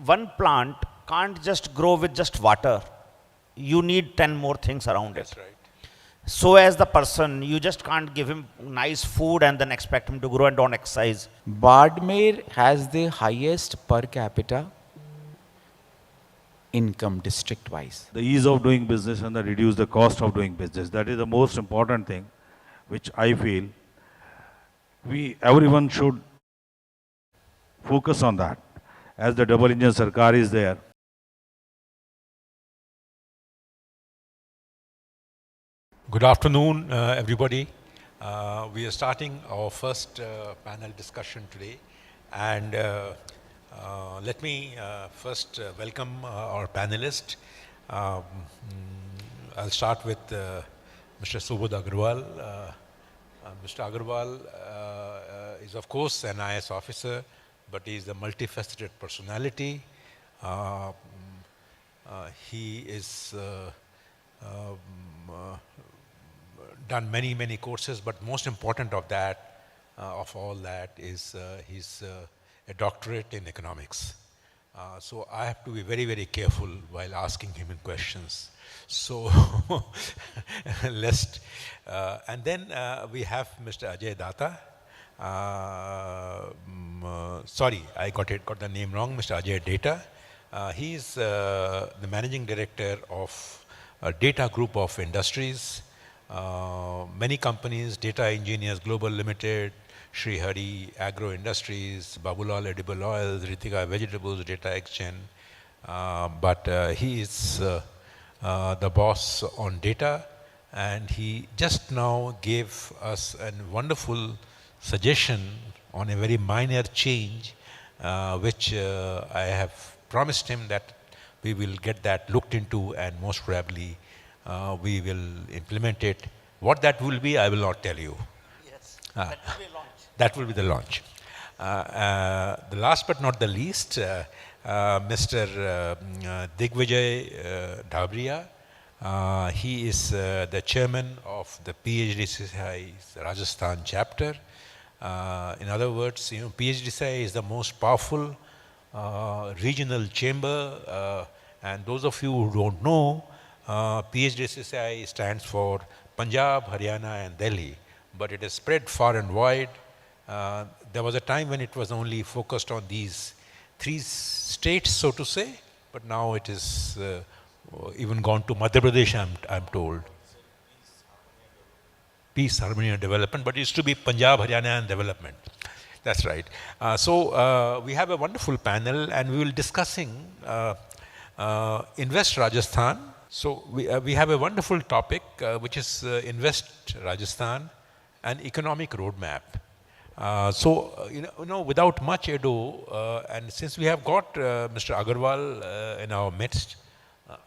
one plant can't just grow with just water. You need 10 more things around it. That's right. So as the person, you just can't give him nice food and then expect him to grow and don't exercise. Bardmer has the highest per capita income district-wise. The ease of doing business and the reduce the cost of doing business. That is the most important thing, which I feel everyone should focus on that. As the double engine Sarkar is there. Good afternoon, everybody. We are starting our first panel discussion today, and let me first welcome our panelists. I'll start with Mr. Subodh Agarwal. Mr. Agarwal is, of course, an IS officer, but he is a multifaceted personality. He is done many courses, but most important of all that is he's a doctorate in economics. So I have to be very careful while asking him questions. So and then we have Mr. Ajay Datta. Sorry, I got the name wrong. Mr. Ajay Datta. He's the managing director of a data group of industries. Many companies, Data Engineers Global Limited, Sri Hari Agro Industries, Babulal Edible Oils, Ritika Vegetables, Data Exchange. But he is the boss on data, and he just now gave us a wonderful suggestion on a very minor change, which I have promised him that we will get that looked into, and most probably we will implement it. What that will be, I will not tell you. Yes, that will be launch. That will be the launch. The last but not the least, Mr. Digvijay Dhabria. He is the chairman of the PhDCI's Rajasthan chapter. In other words, PhDCI is the most powerful regional chamber, and those of you who don't know, PhDCI stands for Punjab, Haryana and Delhi, but it is spread far and wide. There was a time when it was only focused on these 3 states, so to say, but now it is even gone to Madhya Pradesh, I'm told. Peace, Harmony and Development, but it used to be Punjab, Haryana and Development. That's right. So we have a wonderful panel, and we will be discussing Invest Rajasthan. So we have a wonderful topic, which is Invest Rajasthan, an economic roadmap. So without much ado, and since we have got Mr. Agarwal in our midst,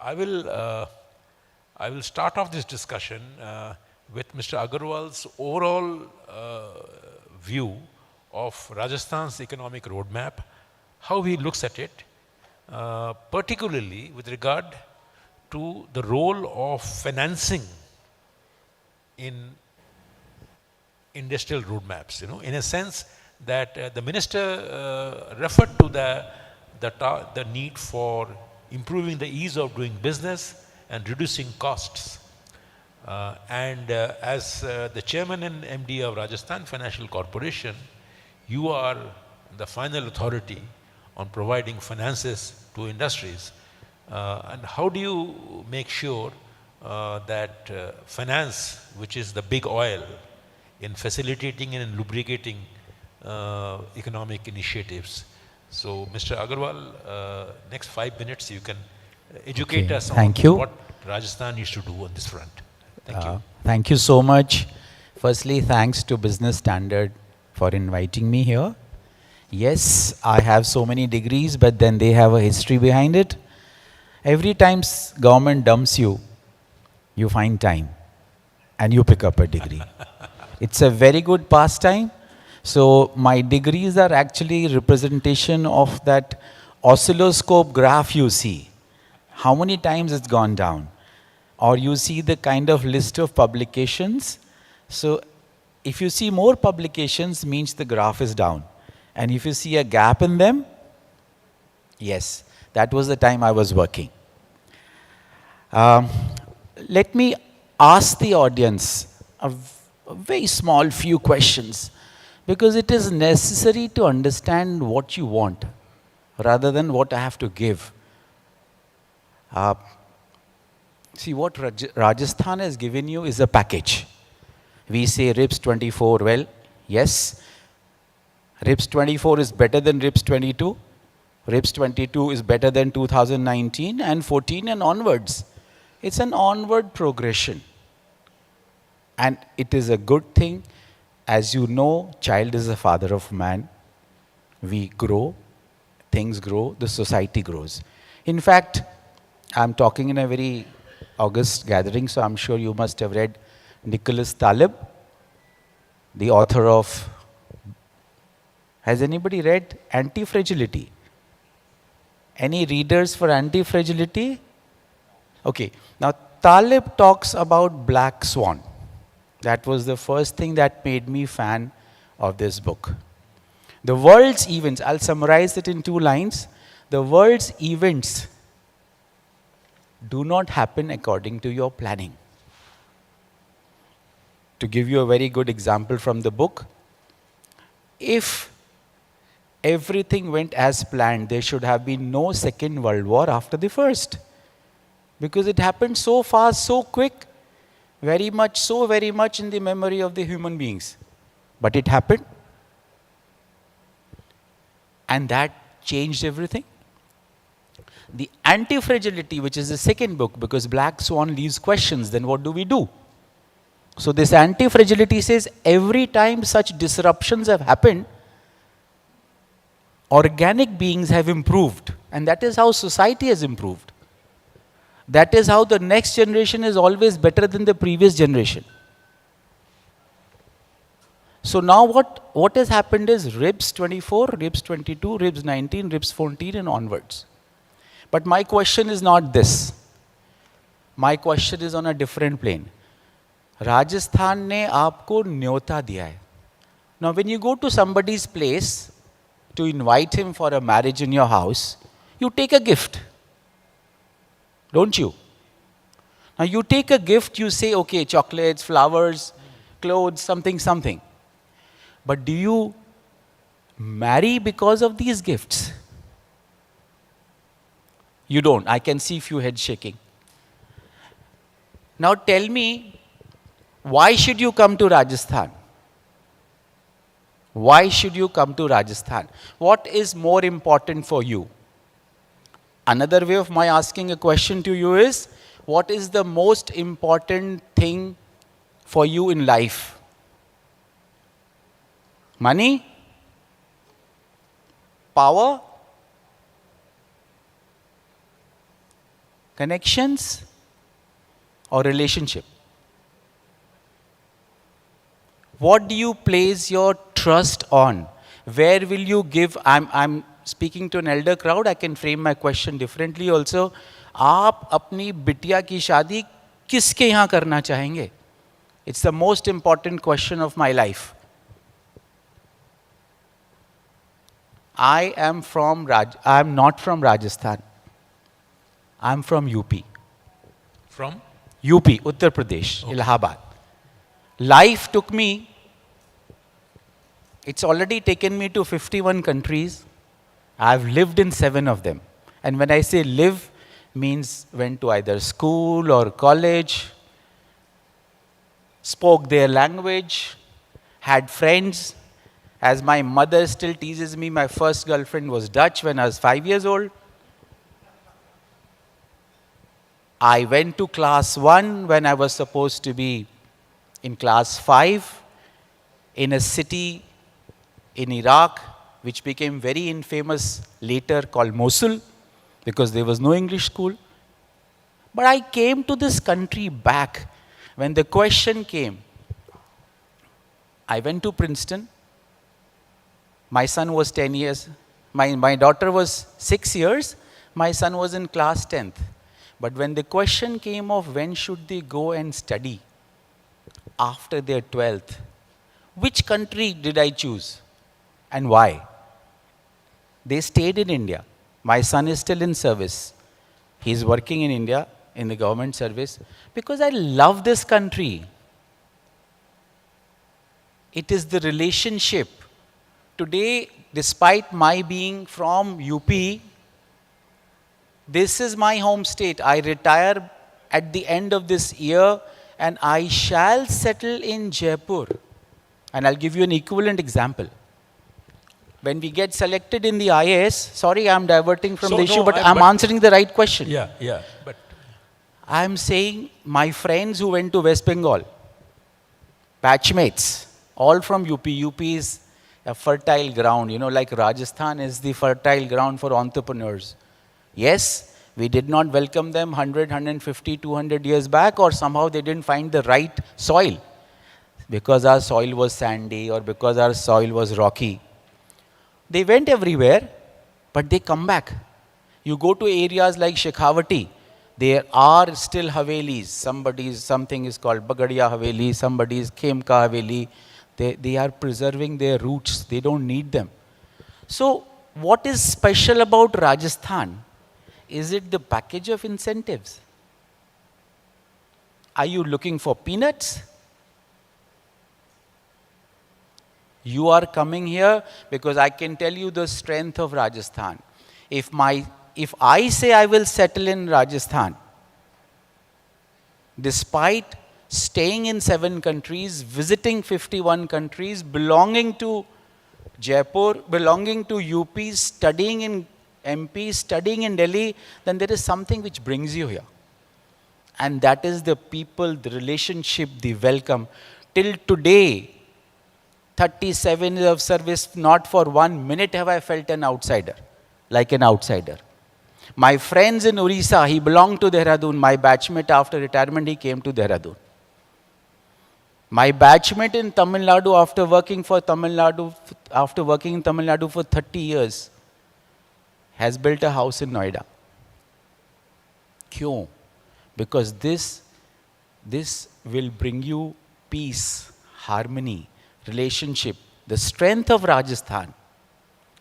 I will start off this discussion with Mr. Agarwal's overall view of Rajasthan's economic roadmap, how he looks at it, particularly with regard to the role of financing in industrial roadmaps. In a sense that the minister referred to the need for improving the ease of doing business and reducing costs. As the chairman and MD of Rajasthan Financial Corporation, you are the final authority on providing finances to industries. And how do you make sure that finance, which is the big oil in facilitating and lubricating economic initiatives? So, Mr. Agarwal, next 5 minutes you can educate us on what Rajasthan needs to do on this front. Thank you. Thank you so much. Firstly, thanks to Business Standard for inviting me here. Yes, I have so many degrees, but then they have a history behind it. Every time government dumps you, you find time and you pick up a degree. It's a very good pastime. So my degrees are actually representation of that oscilloscope graph you see. How many times it's gone down? Or you see the kind of list of publications. So if you see more publications, means the graph is down. And if you see a gap in them, Yes, that was the time I was working. Um, Let me ask the audience a very small few questions, because it is necessary to understand what you want rather than what I have to give. Uh, See, what Rajasthan has given you is a package. We say RIPS 24. Well, yes, RIPS 24 is better than RIPS 22. RIPS 22 is better than 2019 and 14 and onwards. It's an onward progression. And it is a good thing. As you know, child is the father of man. We grow, things grow, the society grows. In fact, I'm talking in a very august gathering, so I'm sure you must have read Nicholas Taleb, the author of, has anybody read Anti-Fragility? Any readers for Anti-Fragility? Okay, now Taleb talks about black swan. That was the first thing that made me fan of this book. The world's events, I'll summarize it in 2 lines. The world's events do not happen according to your planning. To give you a very good example from the book, if everything went as planned, there should have been no Second World War after the first. Because it happened so fast, so quick, very much in the memory of the human beings. But it happened. And that changed everything. The Anti-Fragility, which is the second book, because Black Swan leaves questions, then what do we do? So this Anti-Fragility says every time such disruptions have happened, organic beings have improved. And that is how society has improved. That is how the next generation is always better than the previous generation. So now what has happened is RIPS 24, RIPS 22, RIPS 19, RIPS 14 and onwards. But my question is not this. My question is on a different plane. Rajasthan ने आपको न्योता दिया है. Now when you go to somebody's place to invite him for a marriage in your house, you take a gift. Don't you? Now you take a gift, you say, okay, chocolates, flowers, clothes, something. But do you marry because of these gifts? You don't. I can see few heads shaking. Now tell me, why should you come to Rajasthan? Why should you come to Rajasthan? What is more important for you? Another way of my asking a question to you is, what is the most important thing for you in life? Money? Power? Connections? Or relationship? What do you place your trust on? Where will you give? I'm speaking to an elder crowd. I can frame my question differently also. आप अपनी बिटिया की शादी किसके यहाँ करना चाहेंगे? It's the most important question of my life. I am not from Rajasthan. I'm from UP. From? UP, Uttar Pradesh, Allahabad. Life took me, it's already taken me to 51 countries. I've lived in 7 of them. And when I say live, means went to either school or college, spoke their language, had friends. As my mother still teases me, my first girlfriend was Dutch when I was 5 years old. I went to class 1 when I was supposed to be in class 5 in a city in Iraq, which became very infamous later, called Mosul, because there was no English school. But I came to this country back when the question came. I went to Princeton. My son was 10 years. My daughter was 6 years. My son was in class 10th. But when the question came of when should they go and study after their 12th, which country did I choose and why? They stayed in India. My son is still in service. He's working in India in the government service because I love this country. It is the relationship. Today, despite my being from UP, this is my home state. I retire at the end of this year and I shall settle in Jaipur. And I'll give you an equivalent example. When we get selected in the IAS, sorry I'm diverting from So, the issue, no, but I- I'm but- answering the right question. Yeah, but I'm saying my friends who went to West Bengal, batchmates, all from UP. UP is a fertile ground, like Rajasthan is the fertile ground for entrepreneurs. Yes, we did not welcome them 100, 150, 200 years back, or somehow they didn't find the right soil because our soil was sandy or because our soil was rocky. They went everywhere, but they come back. You go to areas like Shekhawati, there are still Havelis. Something is called Bagadia Haveli, somebody's Khemka Haveli. They are preserving their roots. They don't need them. So, what is special about Rajasthan? Is it the package of incentives? Are you looking for peanuts? You are coming here because I can tell you the strength of Rajasthan. If I say I will settle in Rajasthan, despite staying in 7 countries, visiting 51 countries, belonging to Jaipur, belonging to UP, studying in MP, studying in Delhi, then there is something which brings you here. And that is the people, the relationship, the welcome. Till today, 37 years of service, not for 1 minute have I felt an outsider, like an outsider. My friends in Orissa, he belonged to Dehradun. My batchmate after retirement, he came to Dehradun. My batchmate in Tamil Nadu, after working in Tamil Nadu for 30 years, has built a house in Noida. Kyun? Because this will bring you peace, harmony, relationship. The strength of Rajasthan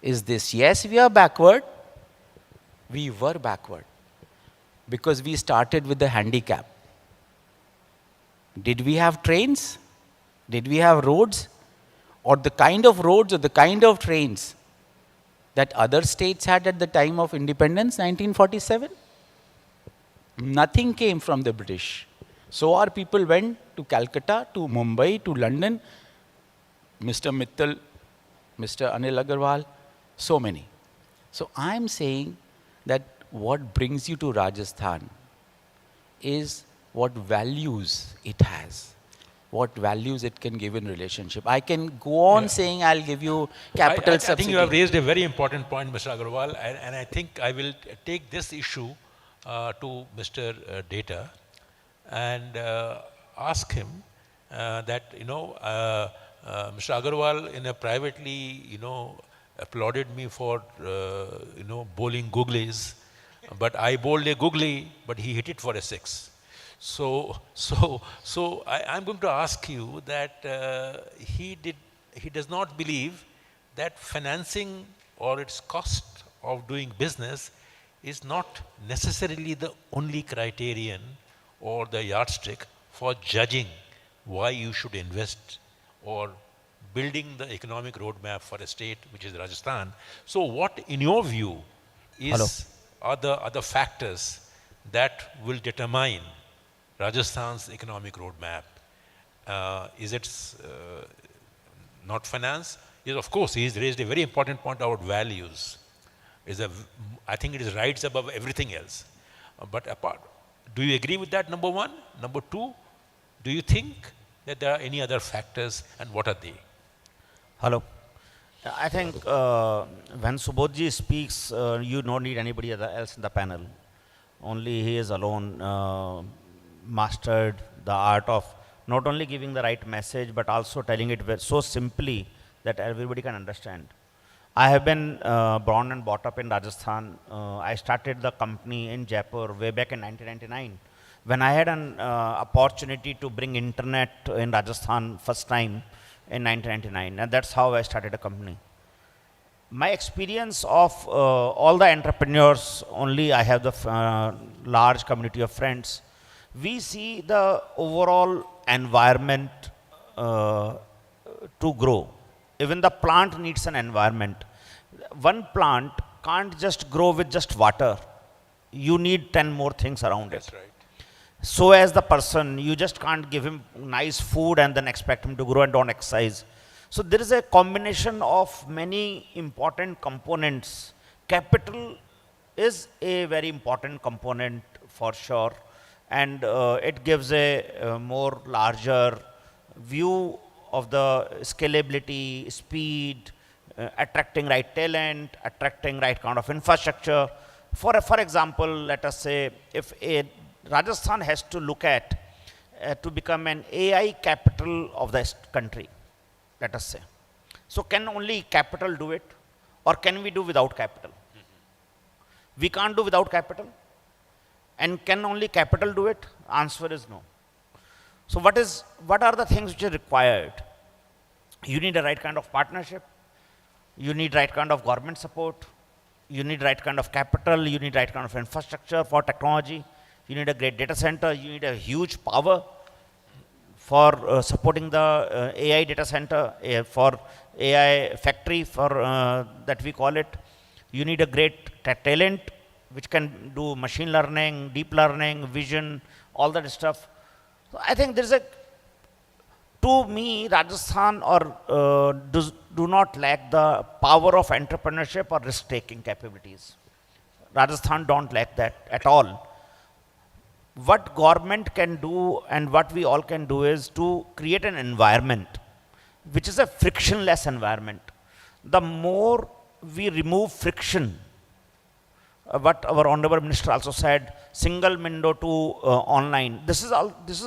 is this. Yes, we are backward. We were backward because we started with the handicap. Did we have trains? Did we have roads? Or the kind of roads or the kind of trains that other states had at the time of independence, 1947? Nothing came from the British. So our people went to Calcutta, to Mumbai, to London. Mr. Mittal, Mr. Anil Agarwal, so many. So I'm saying that what brings you to Rajasthan is what values it has, what values it can give in relationship. I can go on saying I'll give you capital I subsidy. think you have raised a very important point, Mr. Agarwal, and I think I will take this issue to Mr. Data and ask him that, Mr. Agarwal in a privately, applauded me for, bowling googlies, but I bowled a googly, but he hit it for a 6. So I'm going to ask you that he does not believe that financing or its cost of doing business is not necessarily the only criterion or the yardstick for judging why you should invest or building the economic roadmap for a state which is Rajasthan. So what, in your view, are the factors that will determine Rajasthan's economic roadmap? Is it not finance? Yes, of course, he's raised a very important point about values. I think it is rights above everything else. But apart, do you agree with that, number one? Number two, do you think that there are any other factors, and what are they? Hello. I think when Subodhji speaks, you don't need anybody else in the panel. Only he is alone mastered the art of not only giving the right message, but also telling it so simply that everybody can understand. I have been born and brought up in Rajasthan. I started the company in Jaipur way back in 1999. When I had an opportunity to bring internet in Rajasthan first time in 1999, and that's how I started a company. my experience of all the entrepreneurs, only I have the large community of friends. We see the overall environment uh, to grow. Even the plant needs an environment. One plant can't just grow with just water. You need 10 more things around it. That's right. So as the person, you just can't give him nice food and then expect him to grow and don't exercise. So there is a combination of many important components. Capital is a very important component for sure, and it gives a more larger view of the scalability, speed, attracting right talent, attracting right kind of infrastructure. For example, let us say if a Rajasthan has to look at to become an AI capital of the country, let us say. So can only capital do it, or can we do without capital? We can't do without capital. And can only capital do it? Answer is no. So what are the things which are required? You need a right kind of partnership. You need right kind of government support. You need right kind of capital. You need right kind of infrastructure for technology. You need a great data center. You need a huge power for supporting the AI data center, for AI factory, for that we call it. You need a great talent which can do machine learning, deep learning, vision, all that stuff. So I think there is to me, Rajasthan do not lack the power of entrepreneurship or risk-taking capabilities. Rajasthan don't lack that at all. What government can do and what we all can do is to create an environment which is a frictionless environment. The more we remove friction, what our honorable minister also said, single window to online. This is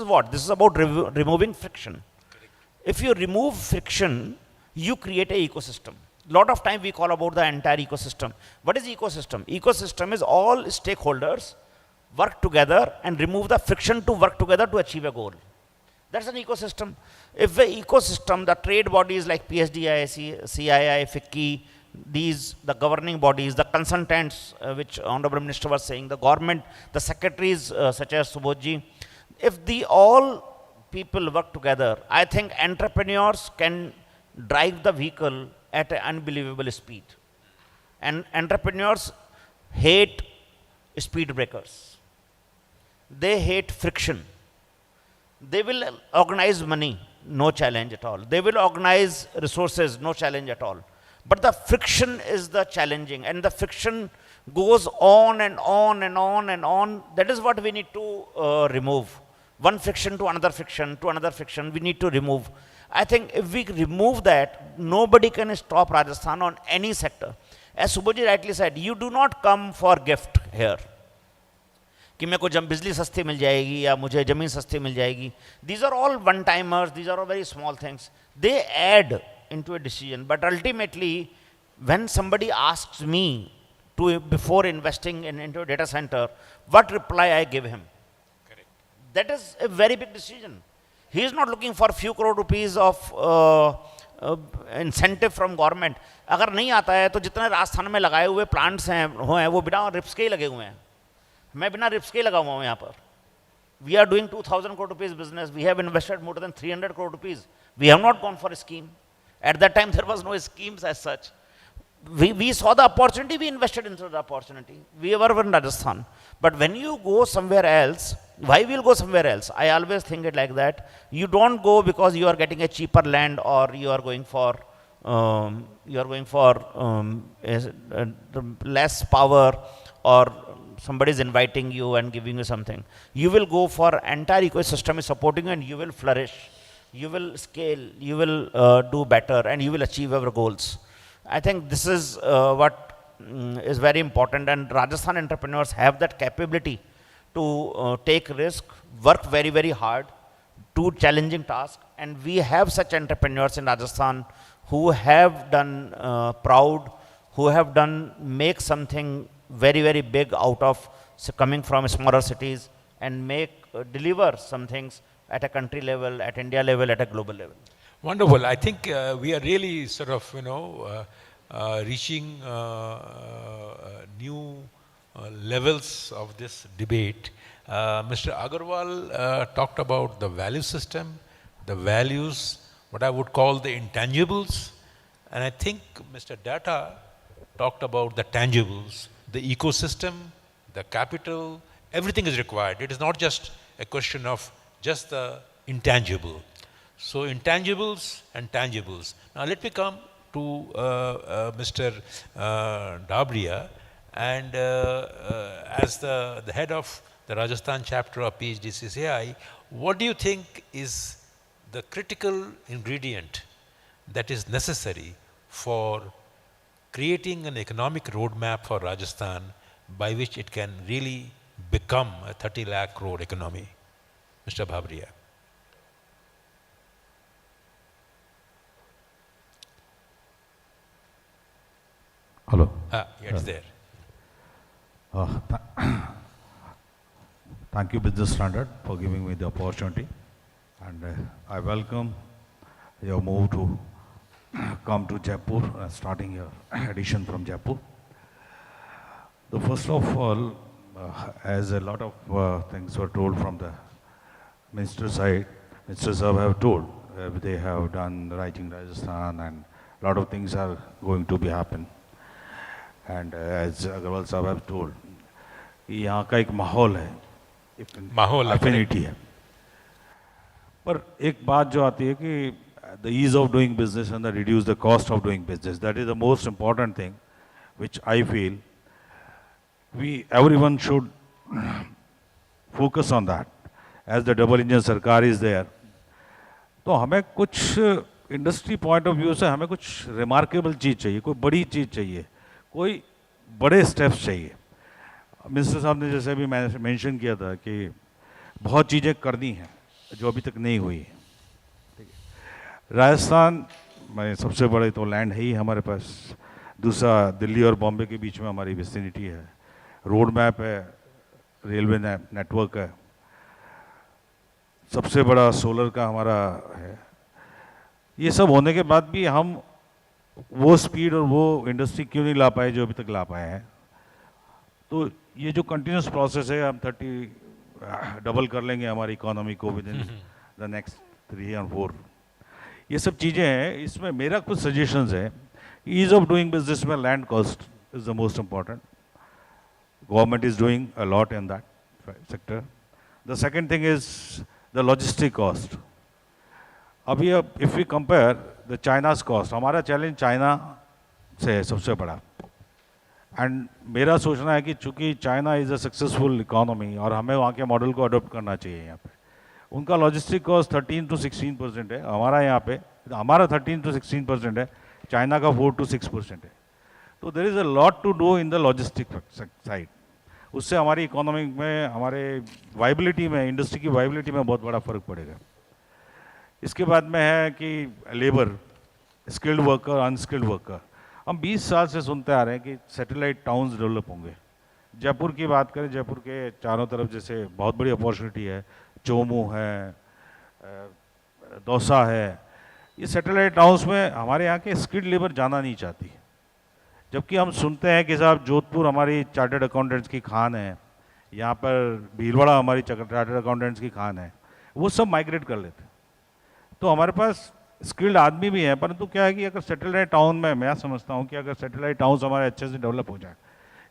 what? This is about removing friction. If you remove friction, you create an ecosystem. Lot of time we call about the entire ecosystem. What is ecosystem? Ecosystem is all stakeholders work together and remove the friction to work together to achieve a goal. That's an ecosystem. If the ecosystem, the trade bodies like PSDI, CII, FICCI, the governing bodies, the consultants, which Honorable Minister was saying, the government, the secretaries such as Subodhji, if all people work together, I think entrepreneurs can drive the vehicle at an unbelievable speed. And entrepreneurs hate speed breakers. They hate friction. They will organize money, no challenge at all. They will organize resources, no challenge at all. But the friction is the challenging, and the friction goes on and on and on and on. That is what we need to remove. One friction to another friction to another friction, we need to remove. I think if we remove that, nobody can stop Rajasthan on any sector. As Subodhji rightly said, you do not come for gift here. कि मेरे को जब बिजली सस्ती मिल जाएगी या मुझे ज़मीन सस्ती मिल जाएगी. These are all one-timers. These are all very small things. They add into a decision. But ultimately, when somebody asks me to before investing into a data center, what reply I give him? Correct. That is a very big decision. He is not looking for few crore rupees of incentive from government. अगर नहीं आता है तो जितने राजस्थान में लगाए हुए plants हैं वो बिना रिप्स के ही लगे हुए हैं. मैं बिना रिप्स के ही लगा हुआ हूँ यहाँ पर. We are doing 2,000 crore rupees business. We have invested more than 300 crore rupees. We have not gone for a scheme. At that time, there was no schemes as such. We saw the opportunity, we invested into the opportunity. We were in Rajasthan. But when you go somewhere else, why will go somewhere else? I always think it like that. You don't go because you are getting a cheaper land or you are going for less power, or somebody is inviting you and giving you something. You will go for entire ecosystem is supporting you, and you will flourish. You will scale, you will do better, and you will achieve your goals. I think this is what is very important, and Rajasthan entrepreneurs have that capability to take risk, work very, very hard, do challenging tasks, and we have such entrepreneurs in Rajasthan who have done proud, who have done make something very, very big out of coming from smaller cities and deliver some things at a country level, at India level, at a global level. Wonderful. I think we are really sort of, reaching new levels of this debate. Mr. Agarwal talked about the value system, the values, what I would call the intangibles, and I think Mr. Data talked about the tangibles, the ecosystem, the capital, everything is required. It is not just a question of just the intangible. So intangibles and tangibles. Now let me come to Mr. Dabria, and as the head of the Rajasthan chapter of PhDCCI, what do you think is the critical ingredient that is necessary for creating an economic roadmap for Rajasthan by which it can really become a 30 lakh crore economy? Mr. Bhabria. Hello. Yeah, it's there. Uh, th- Thank you, Business Standard, for giving me the opportunity. And I welcome your move to come to Jaipur, starting your edition from Jaipur. The first of all, as a lot of things were told from the minister side, ministers have told, they have done writing Rajasthan and a lot of things are going to be happen. And as Agarwal Sahab have told, यहाँ का एक माहौल है, माहौल है, affinity है. पर एक बात जो आती है कि the ease of doing business and the reduce the cost of doing business, that is the most important thing, which I feel everyone should focus on that. As the double engine सरकार is there, तो हमें कुछ industry point of view से हमें कुछ remarkable चीज़ चाहिए, कोई बड़ी चीज़ चाहिए, कोई बड़े स्टेप्स चाहिए. मिनिस्टर साहब ने जैसे अभी मेंशन किया था कि बहुत चीज़ें करनी हैं जो अभी तक नहीं हुई. राजस्थान में सबसे बड़े तो लैंड है ही हमारे पास, दूसरा दिल्ली और बॉम्बे के बीच में हमारी विसिनिटी है, रोड मैप है, रेलवे नेटवर्क है, सबसे बड़ा सोलर का हमारा है. ये सब होने के बाद भी हम वो स्पीड और वो इंडस्ट्री क्यों नहीं ला पाए जो अभी तक ला पाए हैं. तो ये जो कंटिन्यूस प्रोसेस है, हम 30 डबल कर लेंगे हमारी इकोनॉमी को विद इन द नेक्स्ट 3 और 4. ये सब चीज़ें हैं. इसमें मेरा कुछ सजेशंस है. ईज ऑफ डूइंग बिजनेस में land cost is the most important. Government is doing a lot in that sector. The second thing is the logistic cost. अभी अब if we compare the China's cost, हमारा challenge China से है सबसे बड़ा. And मेरा सोचना है कि चूंकि China is a successful economy और हमें वहाँ के मॉडल को अडोप्ट करना चाहिए. यहाँ पे उनका लॉजिस्टिक कॉस्ट 13 to 16% है, हमारा यहाँ पे हमारा 13 to 16% है, चाइना का 4 to 6% है. तो there is a lot to do in the logistic side. उससे हमारी इकोनॉमी में, हमारे वाइबिलिटी में, इंडस्ट्री की वाइबिलिटी में बहुत बड़ा फर्क पड़ेगा. इसके बाद में है कि labour, skilled worker, unskilled worker. हम 20 साल से सुनते आ रहे हैं कि सैटेलाइट टाउन्स डेवलप होंगे. जयपुर की बात करें, जयपुर के चारों तरफ जैसे बहुत बड़ी अपॉर्चुनिटी है, चोमू है, दौसा है. ये सैटेलाइट टाउन्स में हमारे यहाँ के स्किल्ड लेबर जाना नहीं चाहती. जबकि हम सुनते हैं कि साहब जोधपुर हमारी चार्टर्ड अकाउंटेंट्स की खान है, यहाँ पर भीलवाड़ा हमारी चार्टर्ड अकाउंटेंट्स की खान है, वो सब माइग्रेट कर लेते हैं. तो हमारे पास स्किल्ड आदमी भी हैं, परंतु क्या है कि अगर सैटेलाइट टाउन में, मैं समझता हूँ कि अगर सैटेलाइट टाउन्स हमारे अच्छे से डेवलप हो जाए,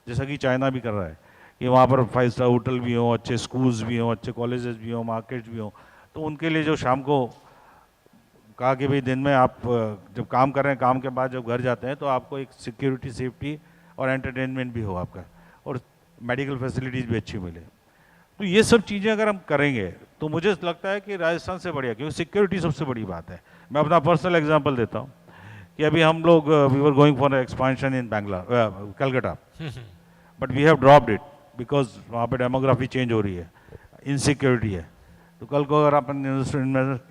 जैसा कि चाइना भी कर रहा है, कि वहाँ पर 5 स्टार होटल भी हों, अच्छे स्कूल्स भी हों, अच्छे कॉलेजेस भी हों, मार्केट्स भी हों, तो उनके लिए जो शाम को कहा कि भाई दिन में आप जब काम कर रहे हैं, काम के बाद जब घर जाते हैं तो आपको एक सिक्योरिटी, सेफ्टी और एंटरटेनमेंट भी हो आपका, और मेडिकल फैसिलिटीज़ भी अच्छी मिले. तो ये सब चीज़ें अगर हम करेंगे तो मुझे लगता है कि राजस्थान से बढ़िया, क्योंकि सिक्योरिटी सबसे बड़ी बात है. मैं अपना पर्सनल एग्जांपल देता हूँ कि अभी हम लोग we were going for expansion in Calcutta, but we have dropped it because वहाँ पे डेमोग्राफी चेंज हो रही है, इनसिक्योरिटी है. तो कल को अगर अपन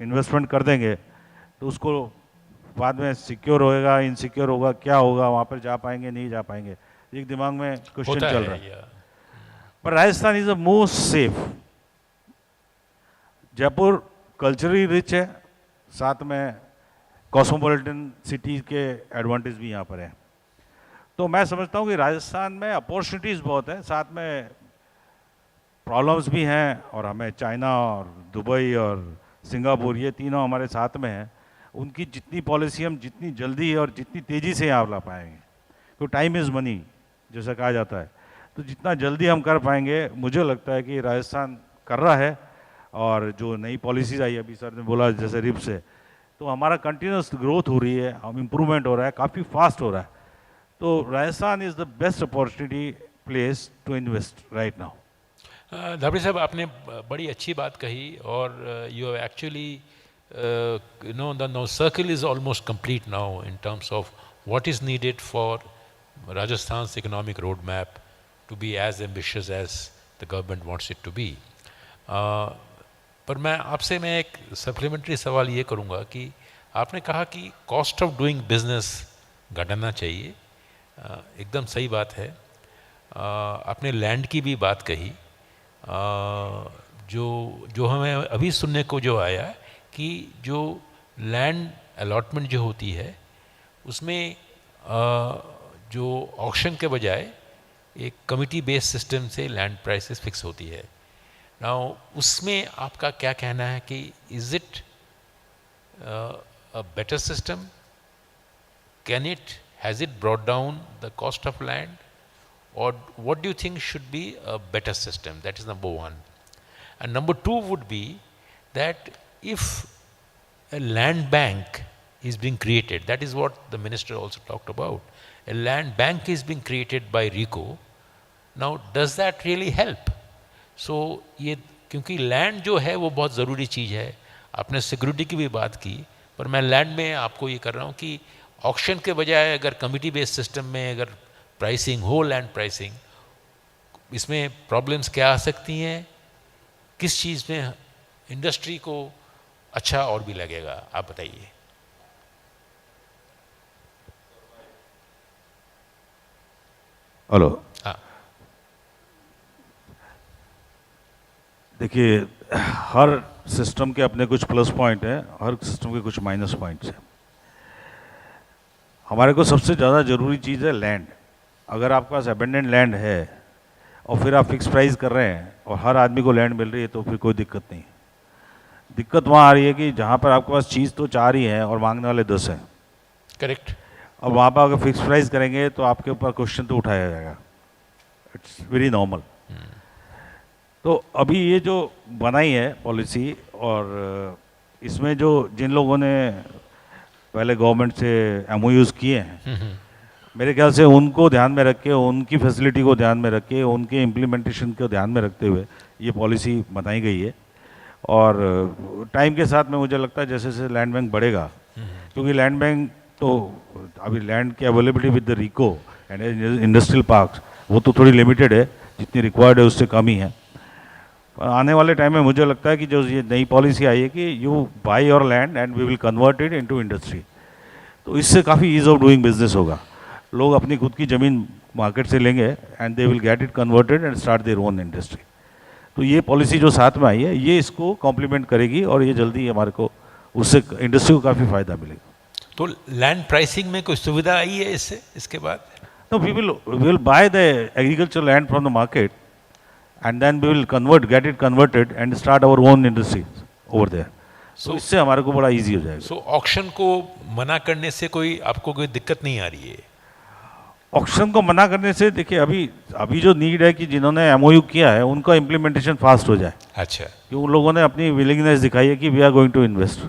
इन्वेस्टमेंट कर देंगे तो उसको बाद में सिक्योर होएगा, इनसिक्योर होगा, क्या होगा, वहाँ पर जा पाएंगे, नहीं जा पाएंगे, एक दिमाग में क्वेश्चन चल रहा है. पर Rajasthan is the most safe. Jaipur culturally rich है, साथ में कॉस्मोपॉलिटन सिटी के एडवांटेज भी यहाँ पर हैं. तो मैं समझता हूँ कि राजस्थान में अपॉर्चुनिटीज़ बहुत हैं, साथ में प्रॉब्लम्स भी हैं, और हमें चाइना और दुबई और सिंगापुर ये तीनों हमारे साथ में हैं। उनकी जितनी पॉलिसी हम जितनी जल्दी और जितनी तेज़ी से यहाँ ला पाएंगे, तो टाइम इज़ मनी जैसा कहा जाता है, तो जितना जल्दी हम कर पाएंगे, मुझे लगता है कि राजस्थान कर रहा है। और जो नई पॉलिसीज़ आई, अभी सर ने बोला जैसे रिप से, तो हमारा कंटिन्यूस ग्रोथ हो रही है, हम इम्प्रूवमेंट हो रहा है, काफ़ी फास्ट हो रहा है। तो Rajasthan is the best opportunity place to invest right now. Dhabadi साहब, आपने बड़ी अच्छी बात कही, और you have actually the circle is almost complete now in terms of what is needed for Rajasthan's economic roadmap to be as ambitious as the government wants it to be. पर मैं एक सप्लीमेंट्री सवाल ये करूँगा कि आपने कहा कि कॉस्ट ऑफ डूइंग बिजनेस घटाना चाहिए, एकदम सही बात है। आपने लैंड की भी बात कही, जो हमें अभी सुनने को जो आया कि जो लैंड अलॉटमेंट जो होती है उसमें जो ऑक्शन के बजाय एक कमिटी बेस्ड सिस्टम से लैंड प्राइसेस फिक्स होती है। नाउ उसमें आपका क्या कहना है कि is it a better system? Can it has it brought down the cost of land, और what do you think should be a better system? That is number one. And number two would be that if a land bank is being created, that is what the minister also talked about, a land bank is being created by RICO. Now does that really help? So ये क्योंकि land जो है वो बहुत ज़रूरी चीज़ है, आपने security की भी बात की, पर मैं लैंड में आपको ये कर रहा हूँ कि ऑक्शन के बजाय अगर कमिटी बेस्ड सिस्टम में अगर प्राइसिंग हो, लैंड प्राइसिंग, इसमें प्रॉब्लम्स क्या आ सकती हैं, किस चीज़ में इंडस्ट्री को अच्छा और भी लगेगा, आप बताइए। हेलो। हाँ, देखिए, हर सिस्टम के अपने कुछ प्लस पॉइंट हैं, हर सिस्टम के कुछ माइनस पॉइंट्स हैं। हमारे को सबसे ज़्यादा ज़रूरी चीज़ है लैंड। अगर आपके पास अबेंडेंट लैंड है और फिर आप फिक्स प्राइस कर रहे हैं और हर आदमी को लैंड मिल रही है, तो फिर कोई दिक्कत नहीं। दिक्कत वहाँ आ रही है कि जहाँ पर आपके पास चीज़ तो 4 ही है और मांगने वाले 10 हैं। करेक्ट। और वहाँ पर अगर फिक्स प्राइस करेंगे तो आपके ऊपर क्वेश्चन तो उठाया जाएगा, इट्स वेरी नॉर्मल। तो अभी ये जो बनाई है पॉलिसी, और इसमें जो जिन लोगों ने पहले गवर्नमेंट से MOUs किए हैं, मेरे ख्याल से उनको ध्यान में रख के, उनकी फैसिलिटी को ध्यान में रख के, उनके इम्प्लीमेंटेशन को ध्यान में रखते हुए ये पॉलिसी बनाई गई है। और टाइम के साथ में मुझे लगता है जैसे जैसे लैंड बैंक बढ़ेगा, क्योंकि लैंड बैंक तो अभी लैंड की availability with the RIICO and industrial parks वो तो थोड़ी लिमिटेड है, जितनी रिक्वायर्ड है उससे कम ही है। आने वाले टाइम में मुझे लगता है कि जो ये नई पॉलिसी आई है कि you buy your land and we will convert it into industry, तो इससे काफ़ी ईज ऑफ डूइंग बिजनेस होगा। लोग अपनी खुद की ज़मीन मार्केट से लेंगे and they will get it converted and start their own industry. तो ये पॉलिसी जो साथ में आई है ये इसको कॉम्प्लीमेंट करेगी, और ये जल्दी हमारे को उससे इंडस्ट्री को काफ़ी फ़ायदा मिलेगा। तो लैंड प्राइसिंग में कोई सुविधा आई है इससे, इसके बाद? No, we will buy the agricultural land from the market, and then we will get it converted and start our own industry over there. So इससे हमारे को बड़ा इजी हो जाएगा। So ऑक्शन को मना करने से आपको कोई दिक्कत नहीं आ रही है? ऑक्शन को मना करने से देखिए, अभी जो नीड है कि जिन्होंने MOU किया है उनका इम्प्लीमेंटेशन फास्ट हो जाए। अच्छा। कि उन लोगों ने अपनी विलिंगनेस दिखाई है कि we are going to invest,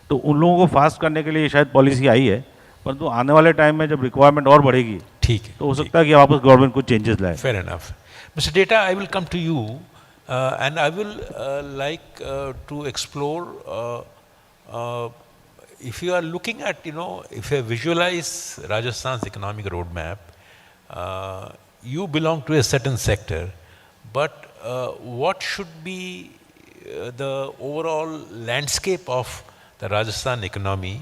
तो उन लोगों को फास्ट करने के लिए शायद पॉलिसी आई है, परंतु आने वाले टाइम में जब रिक्वायरमेंट और बढ़ेगी, ठीक है, तो हो सकता है कि वापस गवर्नमेंट कुछ चेंजेस लाए। Fair enough. Mister Datta, I will come to you and I will like to explore if you are looking at, if you visualize Rajasthan's economic roadmap, you belong to a certain sector, but what should be the overall landscape of the Rajasthan economy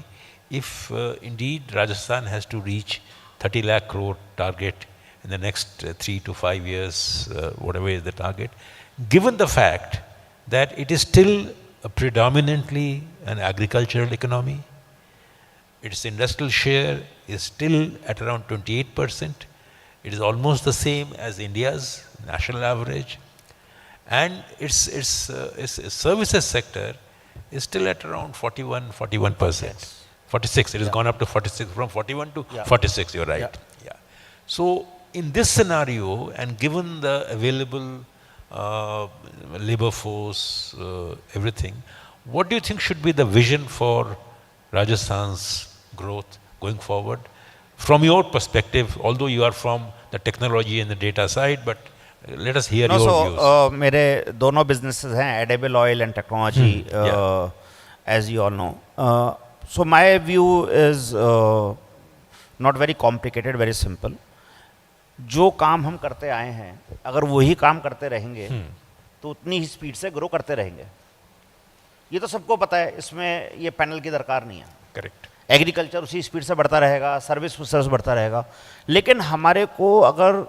if indeed Rajasthan has to reach 30 lakh crore target in the next 3 to 5 years, whatever is the target, given the fact that it is still a predominantly an agricultural economy? its industrial share is still at around 28%. It is almost the same as India's national average. And its services sector is still at around 41%. 46, it has gone up to 46, from 41 to 46, you're right. Yeah. So in this scenario, and given the available labor force, everything, what do you think should be the vision for Rajasthan's growth going forward? From your perspective, although you are from the technology and the data side, but let us hear your views. मेरे दोनों businesses हैं, edible oil and technology, as you all know. So my view is not very complicated, very simple. जो काम हम करते आए हैं, अगर वही काम करते रहेंगे, तो उतनी ही स्पीड से ग्रो करते रहेंगे. ये तो सबको पता है, इसमें ये पैनल की दरकार नहीं है. करेक्ट. एग्रीकल्चर उसी स्पीड से बढ़ता रहेगा, सर्विस बढ़ता रहेगा. लेकिन हमारे को अगर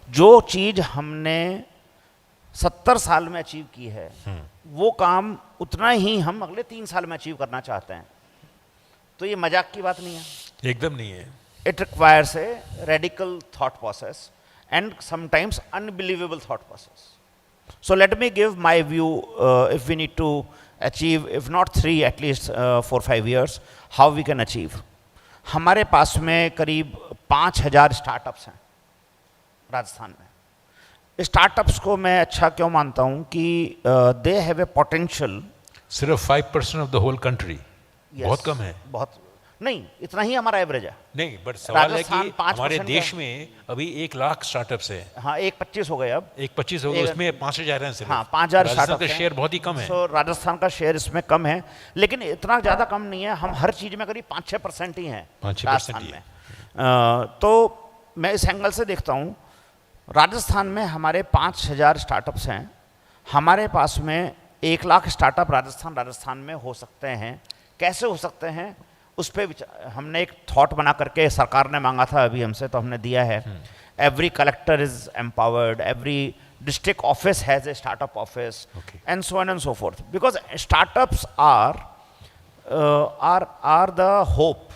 जो चीज़ हमने 70 साल में अचीव की है, वो काम उतना ही हम अगले 3 साल में अचीव करना चाहते हैं. तो ये मजाक की बात नहीं है. एकदम नहीं है. It requires a radical thought process and sometimes unbelievable thought process. So let me give my view, if we need to achieve, if not 3, at least 4-5 years, how we can achieve. हमारे पास में करीब 5,000 startups हैं राजस्थान में. Startups को मैं अच्छा क्यों मानता हूँ कि दे हैव ए पोटेंशियल. सिर्फ 5% ऑफ द होल कंट्री. बहुत कम है. बहुत नहीं, इतना ही हमारा एवरेज है. नहीं, बट सवाल है कि हमारे देश में अभी 1 लाख स्टार्टअप्स है. हाँ, 1.25 हो गए अब. 1.25 हो गए, उसमें 5,000 हैं सिर्फ. हाँ, 5,000 स्टार्टअप का शेयर बहुत ही कम है. तो राजस्थान का शेयर इसमें कम है, लेकिन इतना ज़्यादा कम नहीं है. हम हर चीज़ में करीब 5-6% ही हैं राजस्थान में. तो मैं इस एंगल से देखता हूँ, राजस्थान में हमारे 5,000 स्टार्टअप्स हैं. हमारे पास में 1 लाख स्टार्टअप राजस्थान में हो सकते हैं. कैसे हो सकते हैं, उस पर हमने एक थॉट बना करके, सरकार ने मांगा था अभी हमसे, तो हमने दिया है. Every collector is empowered, every district office has a startup office, and so on and so forth. Because startups are the hope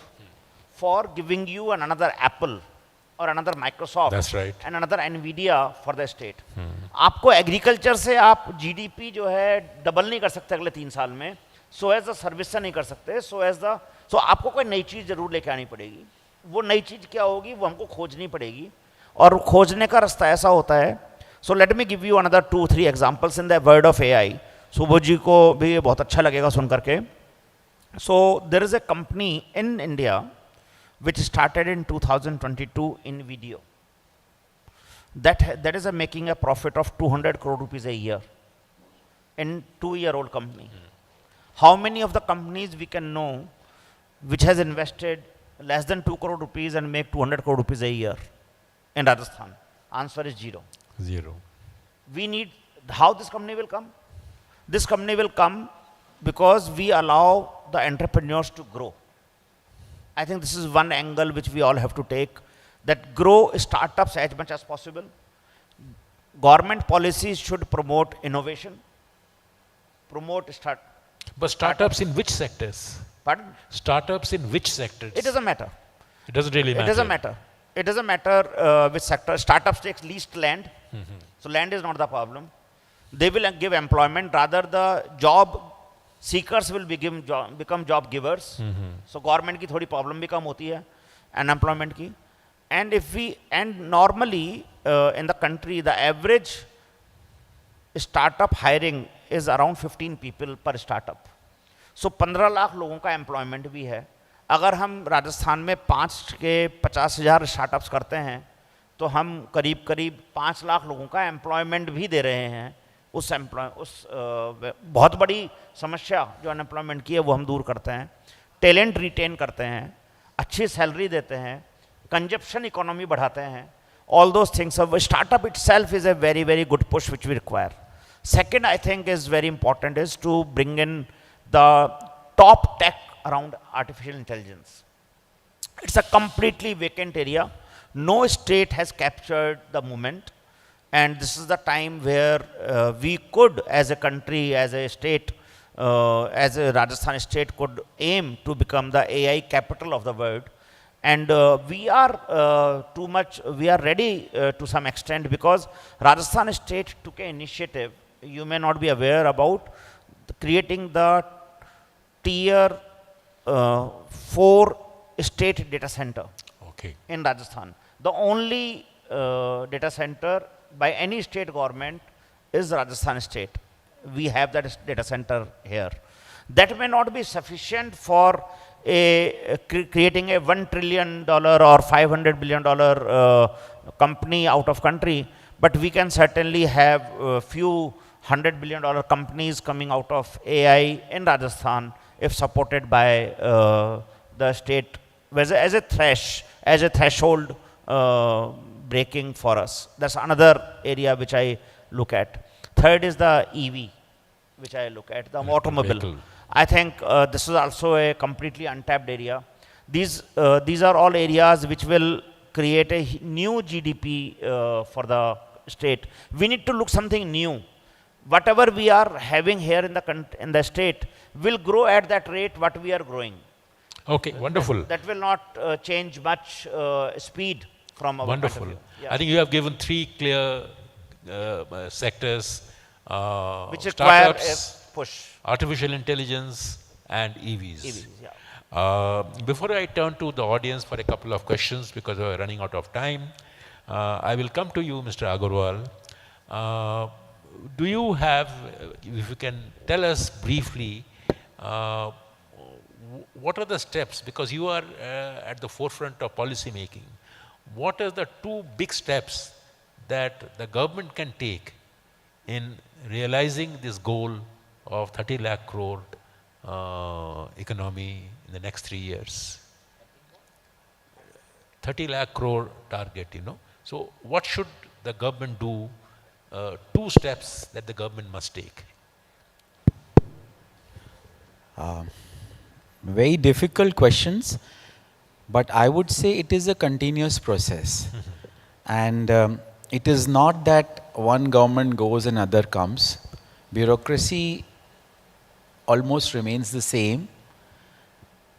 for giving you another Apple or another Microsoft and another Nvidia for the state. आपको agriculture से आप GDP जो है double नहीं कर सकते अगले 3 साल में, सो एज द सर्विस से नहीं कर सकते, सो आपको कोई नई चीज़ जरूर लेके आनी पड़ेगी. वो नई चीज़ क्या होगी, वो हमको खोजनी पड़ेगी, और खोजने का रास्ता ऐसा होता है. So let me give you another 2-3 examples in the world of AI. Subodh ji को भी ये बहुत अच्छा लगेगा सुन करके. So there is a company in India which started in 2022 in video, that is making a profit of 200 crore rupees a year in 2-year-old company. How many of the companies we can know which has invested less than 2 crore rupees and make 200 crore rupees a year in Rajasthan? Answer is zero. We need, how this company will come? This company will come because we allow the entrepreneurs to grow. I think this is one angle which we all have to take, that grow startups as much as possible. Government policies should promote innovation, But startups in which sectors? Pardon? Startups in which sectors? It doesn't matter. It doesn't really matter. It doesn't matter. It doesn't matter which sector. Startups takes least land, so land is not the problem. They will give employment. Rather, the job seekers will become job givers. So government की थोड़ी problem भी कम होती है unemployment की. And normally in the country the average startup hiring is around 15 people per startup. So 15 lakh लोगों का employment भी है. अगर हम राजस्थान में 5 के 50,000 स्टार्टअप्स करते हैं, तो हम करीब 5 लाख लोगों का एम्प्लॉयमेंट भी दे रहे हैं. उस बहुत बड़ी समस्या जो अनएम्प्लॉयमेंट की है वो हम दूर करते हैं. टैलेंट रिटेन करते हैं, अच्छी सैलरी देते हैं, कंजप्शन इकोनॉमी बढ़ाते हैं. All those things. Startup itself is a very very good push which we require. Second I think is very important is to bring in the top tech around artificial intelligence. It's a completely vacant area. No state has captured the moment, and this is the time where we could, as a country, as a state, as a Rajasthan state could aim to become the AI capital of the world. And we are we are ready to some extent, because Rajasthan state took an initiative, you may not be aware about, creating the tier 4 state data center Okay. in Rajasthan. The only data center by any state government is Rajasthan state. We have that data center here. That may not be sufficient for creating a $1 trillion or $500 billion company out of country, but we can certainly have a few $100 billion companies coming out of AI in Rajasthan if supported by the state as a threshold breaking for us. That's another area which I look at. Third is the EV, which I look at, the automobile. Vehicle. I think this is also a completely untapped area. These are all areas which will create a new GDP for the state. We need to look something new. Whatever we are having here in the state will grow at that rate what we are growing. Okay, wonderful. That will not change much speed from our Wonderful. point of view. Yeah. I think you have given three clear sectors, Which require a startups, push. artificial intelligence, and EVs. EVs, yeah. Before I turn to the audience for a couple of questions, because we are running out of time, I will come to you, Mr. Agarwal. Do you have, if you can tell us briefly, what are the steps, because you are at the forefront of policy making, what are the two big steps that the government can take in realizing this goal of 30 lakh crore economy in the next 3 years? 30 lakh crore target, you know. So what should the government do? Two steps that the government must take. Very difficult questions, but I would say it is a continuous process. And it is not that one government goes and other comes. Bureaucracy almost remains the same.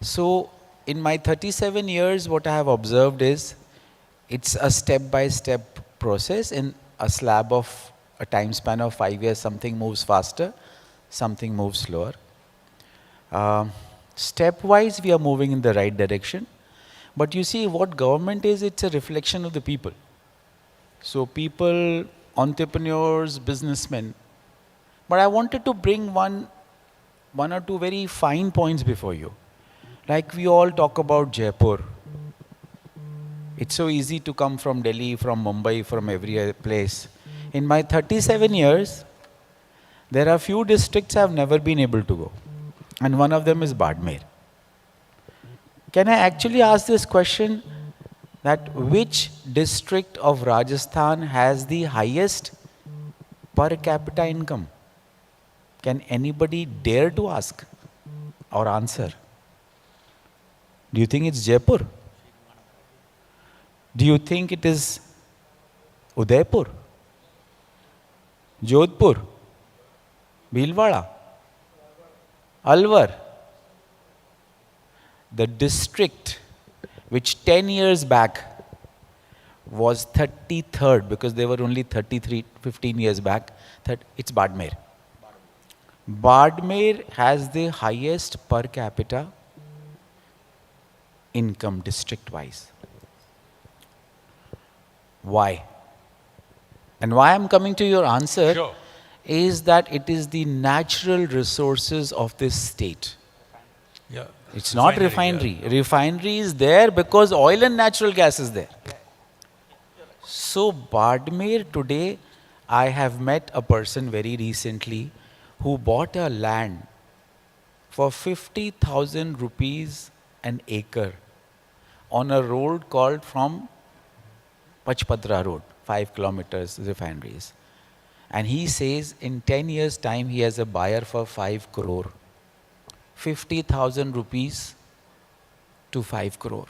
So in my 37 years, what I have observed is it's a step-by-step process. In a slab of a time span of 5 years, something moves faster, something moves slower. Step-wise, we are moving in the right direction. But you see, what government is, it's a reflection of the people. So people, entrepreneurs, businessmen. But I wanted to bring one or two very fine points before you. Like we all talk about Jaipur. It's so easy to come from Delhi, from Mumbai, from every other place. In my 37 years, there are few districts I have never been able to go. And one of them is Badmer. Can I actually ask this question, that which district of Rajasthan has the highest per capita income? Can anybody dare to ask or answer? Do you think it's Jaipur? Do you think it is Udaipur? Jodhpur? Bhilwara? Alwar? The district which 10 years back was 33rd, because they were only 33, 15 years back, it's Badmer. Badmer has the highest per capita income district-wise. Why? And why I'm coming to your answer Sure. is that it is the natural resources of this state. Yeah. It's not refinery. Refinery is there because oil and natural gas is there. So Badmer today, I have met a person very recently who bought a land for 50,000 rupees an acre on a road called from Pachpadra Road, 5 kilometers refineries. And he says in 10 years time he has a buyer for 5 crore. 50,000 rupees to 5 crore.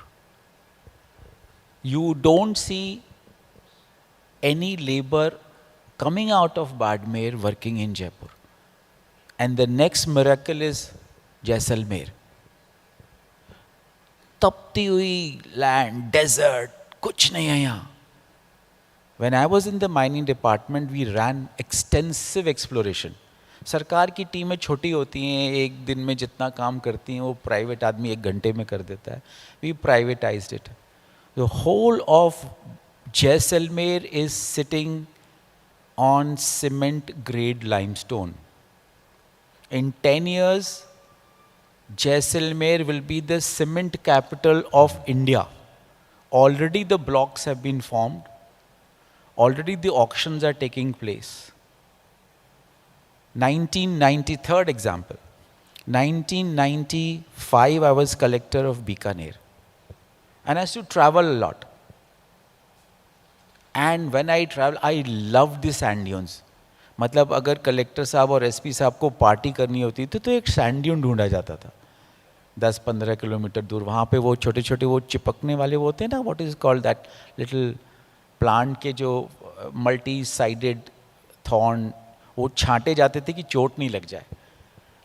You don't see any labor coming out of Badmer working in Jaipur. And the next miracle is Jaisalmer. Tapti hui land, desert, kuch nahi hai yahan. When I was in the mining department, we ran extensive exploration. सरकार की टीमें छोटी होती हैं, एक दिन में जितना काम करती हैं वो प्राइवेट आदमी एक घंटे में कर देता है. We privatized it. The whole of Jaisalmer is sitting on cement grade limestone. In 10 years, Jaisalmer will be the cement capital of India. Already the blocks have been formed. Already the auctions are taking place. 1993rd example. 1995 I was collector of Bikaner. And I used to travel a lot. And when I travel, I love the sand dunes. मतलब अगर collector साहब और SP साहब को party करनी होती थी तो एक सैंड ड्यून ढूंढा जाता था 10-15 किलोमीटर दूर. वहाँ पे वो छोटे छोटे वो चिपकने वाले वो होते हैं ना, what is called that little plant के जो मल्टी साइडेड थॉर्न, वो छांटे जाते थे कि चोट नहीं लग जाए.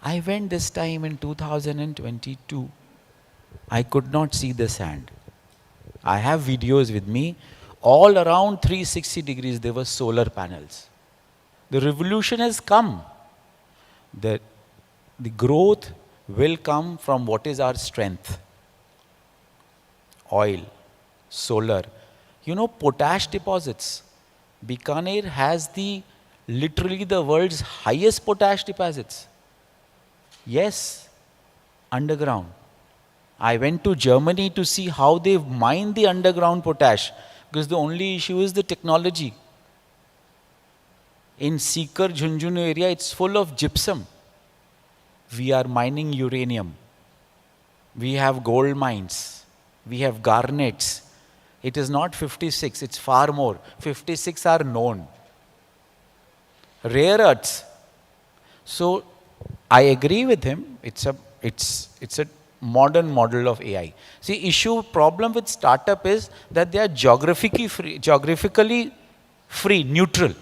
I went this time in 2022. I could not see the sand. I have videos with me. All around 360 degrees there were solar panels. The revolution has come. The growth will come from what is our strength. Oil, solar. You know, potash deposits. Bikaner has literally the world's highest potash deposits. Yes, underground. I went to Germany to see how they mine the underground potash. Because the only issue is the technology. In Sikar, Jhunjhunu area, it's full of gypsum. We are mining uranium. We have gold mines. We have garnets. It is not 56, it's far more. 56 are known. Rare earths. So, I agree with him. It's a modern model of AI. See, problem with startup is that they are geographically free, neutral.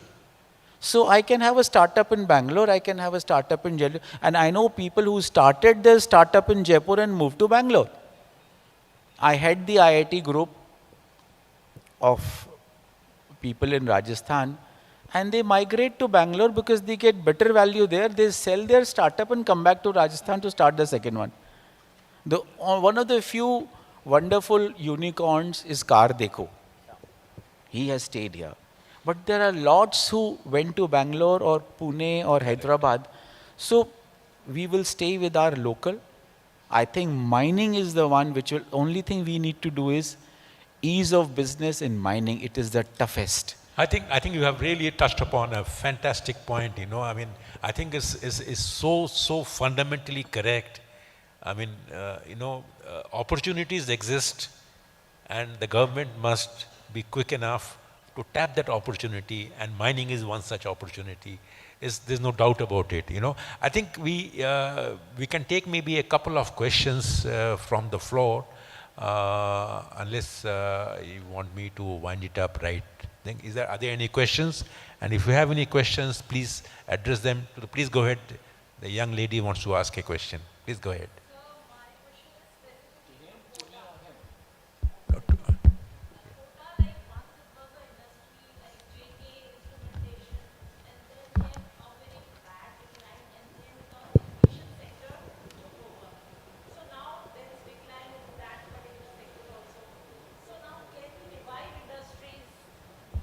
So I can have a startup in Bangalore, I can have a startup in Jaipur, and I know people who started their startup in Jaipur and moved to Bangalore. I had the IIT group of people in Rajasthan, and they migrate to Bangalore because they get better value there. They sell their startup and come back to Rajasthan to start the second one. One of the few wonderful unicorns is Kar Dekho. He has stayed here. But there are lots who went to Bangalore or Pune or Hyderabad. So we will stay with our local. I think mining is the one which only thing we need to do is ease of business in mining. It is the toughest. I think you have really touched upon a fantastic point. You know, I mean, I think is so fundamentally correct. I mean, opportunities exist, and the government must be quick enough to tap that opportunity, and mining is one such opportunity. There's no doubt about it. You know, I think we can take maybe a couple of questions from the floor, unless you want me to wind it up right. Are there any questions? And if you have any questions, please address them. Please go ahead. The young lady wants to ask a question. Please go ahead.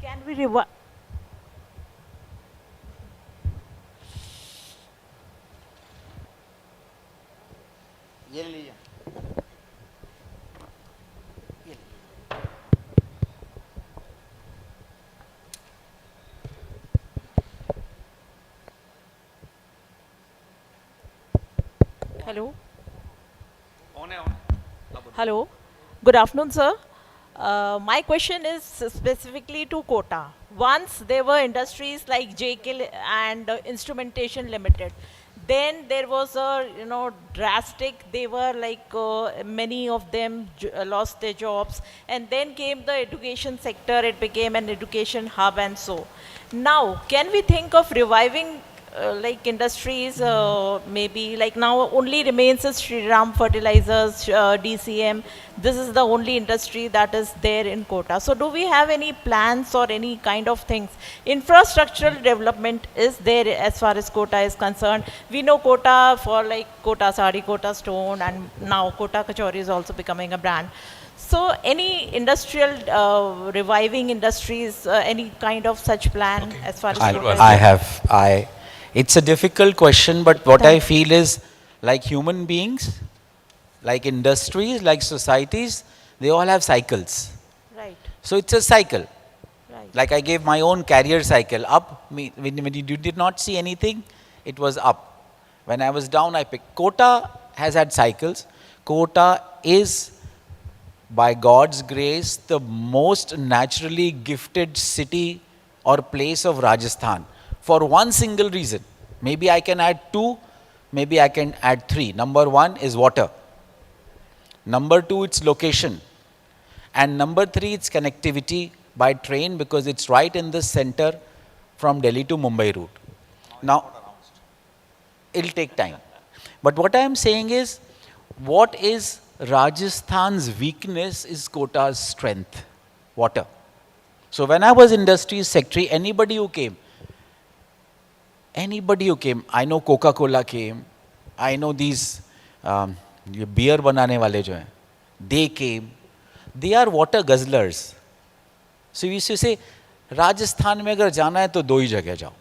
Can we revive? ये ले लीजिए. Hello. On. Hello. Good afternoon, sir. My question is specifically to Kota. Once there were industries like JK and Instrumentation Limited. Then there was a drastic. They were like many of them lost their jobs, and then came the education sector. It became an education hub, and so now can we think of reviving like industries, maybe like now only remains is Shriram Fertilizers, DCM. This is the only industry that is there in Kota. So do we have any plans or any kind of things? Infrastructural development is there as far as Kota is concerned. We know Kota for like Kota Sari, Kota Stone, and now Kota Kachori is also becoming a brand. So any industrial, reviving industries, any kind of such plan as far as Mr. Kota is I Rajasthan. have. It's a difficult question, but what I Thank- feel is like human beings, like industries, like societies, they all have cycles. Right, So it's a cycle. right. Like I gave my own career cycle up. When you did not see anything, it was up. When I was down, I picked. Kota has had cycles. Kota is, by God's grace, the most naturally gifted city or place of Rajasthan for one single reason. Maybe I can add two, maybe I can add three. Number one is water. Number two, its location. And number three, its connectivity by train because it's right in the center from Delhi to Mumbai route. Now, it'll take time. But what I am saying is, what is Rajasthan's weakness is Kota's strength, water. So when I was industry secretary, anybody who came, I know Coca-Cola came, I know these ये beer बनाने वाले जो हैं, they came, they are water guzzlers. So we used to say, Rajasthan में अगर जाना है तो दो ही जगह जाओ,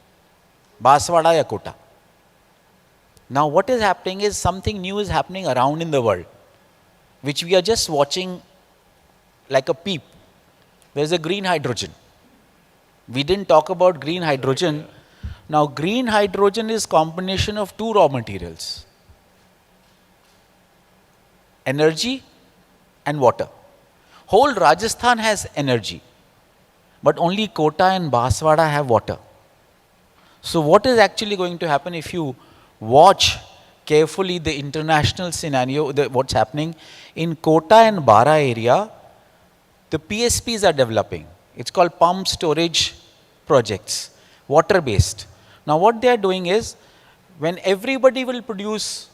बांसवाड़ा या Kota. Now what is happening is something new is happening around in the world, which we are just watching like a peep. There's a green hydrogen. We didn't talk about green hydrogen. Now green hydrogen is combination of two raw materials, energy and water. Whole Rajasthan has energy, but only Kota and Banswara have water. So what is actually going to happen if you watch carefully the international scenario, what's happening in Kota and Bara area, the PSPs are developing. It's called pump storage projects, water based. Now what they are doing is, when everybody will produce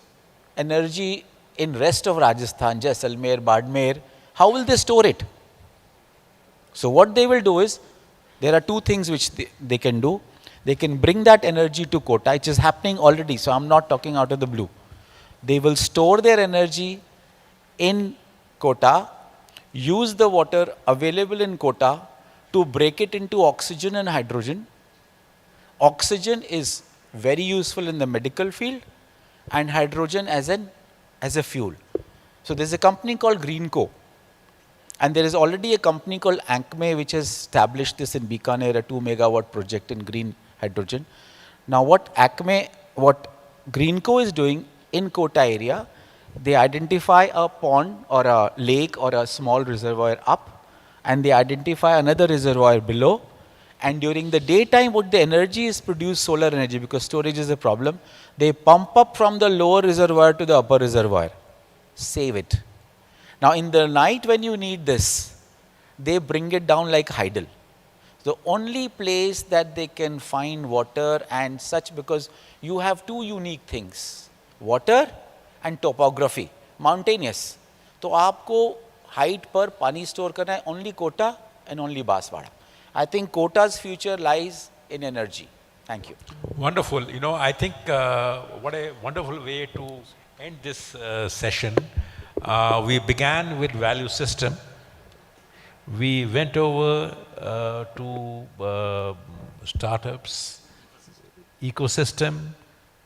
energy in rest of Rajasthan, Jaisalmer, Badmer, how will they store it? So what they will do is, there are two things which they can do. They can bring that energy to Kota, which is happening already, so I'm not talking out of the blue. They will store their energy in Kota, use the water available in Kota to break it into oxygen and hydrogen. Oxygen is very useful in the medical field and hydrogen as a fuel. So there's a company called Greenco, and there is already a company called Ankme which has established this in Bikaner, a 2 megawatt project in green hydrogen. Now what Greenco is doing in Kota area, they identify a pond or a lake or a small reservoir up, and they identify another reservoir below, and during the daytime what the energy is produced, solar energy, because storage is a problem, they pump up from the lower reservoir to the upper reservoir, save it. Now in the night when you need this, they bring it down like Hydel. The only place that they can find water and such, because you have two unique things, water and topography, mountainous. तो आपको height पर पानी store करना है only Kota and only Banswara. I think Kota's future lies in energy. Thank you. Wonderful. You know, I think what a wonderful way to end this session. We began with value system. We went over to startups, ecosystem,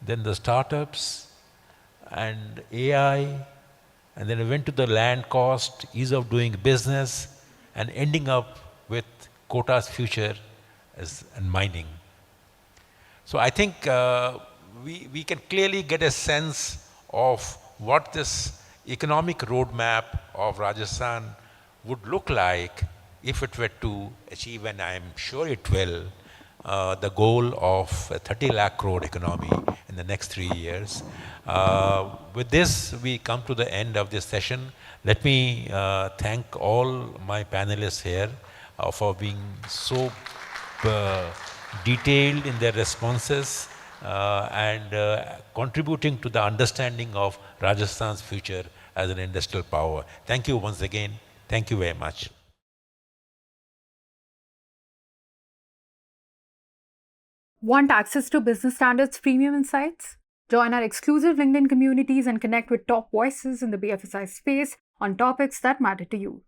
then the startups and AI, and then we went to the land cost, ease of doing business, and ending up with Kota's future and mining. So I think we can clearly get a sense of what this economic roadmap of Rajasthan would look like if it were to achieve, and I am sure it will, the goal of a 30 lakh crore economy in the next 3 years. With this, we come to the end of this session. Let me thank all my panelists here for being so detailed in their responses and contributing to the understanding of Rajasthan's future as an industrial power. Thank you once again. Thank you very much. Want access to Business Standards premium insights? Join our exclusive LinkedIn communities and connect with top voices in the BFSI space on topics that matter to you.